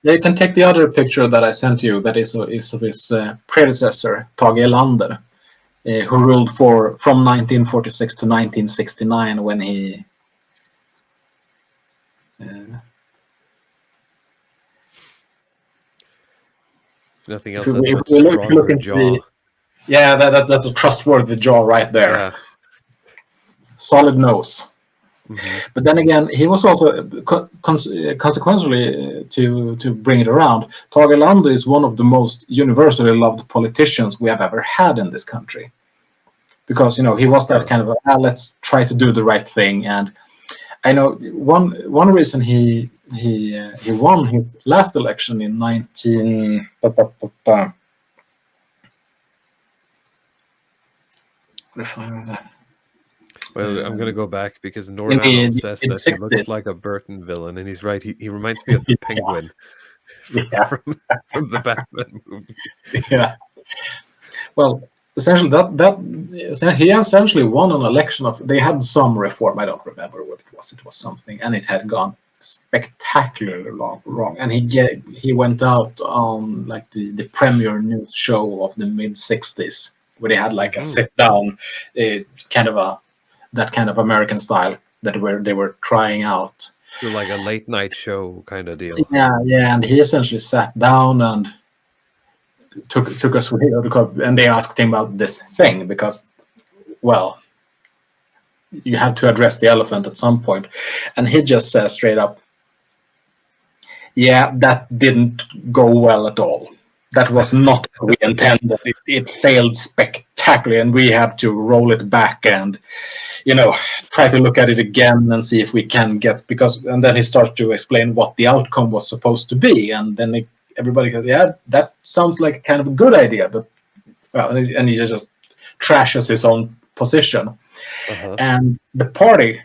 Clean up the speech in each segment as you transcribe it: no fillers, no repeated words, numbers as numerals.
Yeah, you can take the other picture that I sent you. That is of his predecessor, Tage Erlander, who ruled from 1946 to 1969 when he. Nothing If else, that's much if we look stronger into jaw. yeah, that's a trustworthy jaw right there. Yeah. Solid nose. Mm-hmm. But then again, he was also consequently to bring it around. Tage Erlander is one of the most universally loved politicians we have ever had in this country, because he was that kind of let's try to do the right thing. And I know one reason he won his last election in 19. Well, I'm going to go back because in Norman the says in that he looks 60s. like a Burton villain, and he's right. He reminds me of the Penguin Yeah. from the Batman movie. Yeah. Well, essentially he essentially won an election of. They had some reform. I don't remember what it was. It was something, and it had gone spectacularly wrong. And he went out on like the premier news show of the mid '60s, where they had like a sit down, kind of that kind of American style that they were trying out. So like a late night show kind of deal. Yeah, and he essentially sat down and took us with him, and they asked him about this thing because, well, you have to address the elephant at some point, and he just says straight up, "Yeah, that didn't go well at all. That was not what we intended. It failed spectacularly, and we have to roll it back and try to look at it again and see if we can get and then he starts to explain what the outcome was supposed to be, and then everybody goes, yeah, that sounds like kind of a good idea, but well, and he just trashes his own position, and the party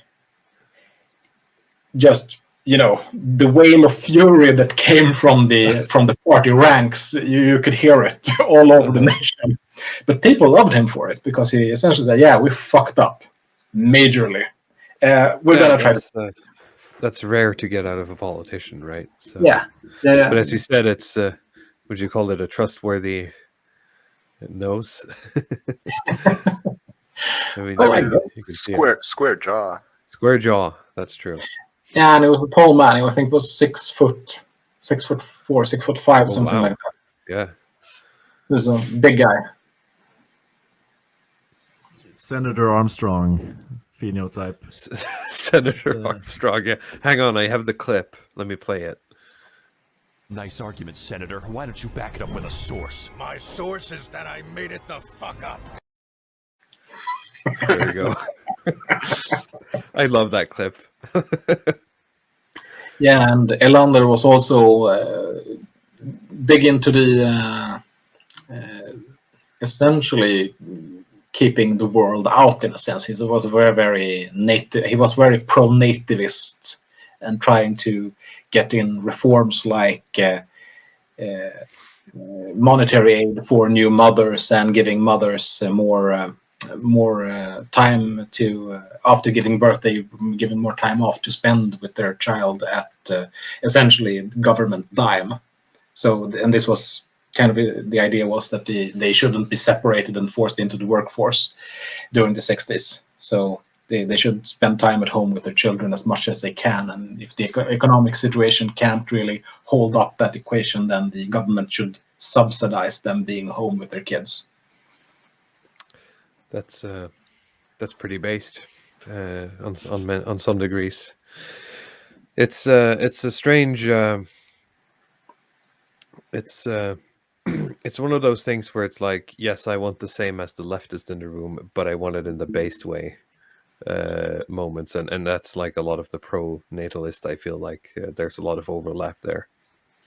just the wail of fury that came from the party ranks, you could hear it all over the nation, but people loved him for it because he essentially said, yeah, we fucked up majorly. We're gonna try to. That's rare to get out of a politician, right? So, yeah. But as you said, it's would you call it a trustworthy nose? I mean, square jaw. Square jaw. That's true. Yeah, and it was a tall man. I think it was 6'4", 6'5", something like that. Yeah. He was a big guy. Senator Armstrong phenotype. Senator Armstrong, yeah. Hang on, I have the clip. Let me play it. Nice argument, Senator. Why don't you back it up with a source? My source is that I made it the fuck up. There you go. I love that clip. Yeah, and Erlander was also big into the essentially keeping the world out, in a sense. He was very native. He was very pro-nativist and trying to get in reforms like monetary aid for new mothers and giving mothers more time to after giving birth. They given more time off to spend with their child at essentially government dime. So, and this was kind of the idea was that they shouldn't be separated and forced into the workforce during the 60s. So they should spend time at home with their children as much as they can. And if the economic situation can't really hold up that equation, then the government should subsidize them being home with their kids. That's pretty based on some degrees. It's a strange. It's one of those things where it's like, yes, I want the same as the leftist in the room, but I want it in the based way moments, and that's like a lot of the pro-natalist. I feel like there's a lot of overlap there.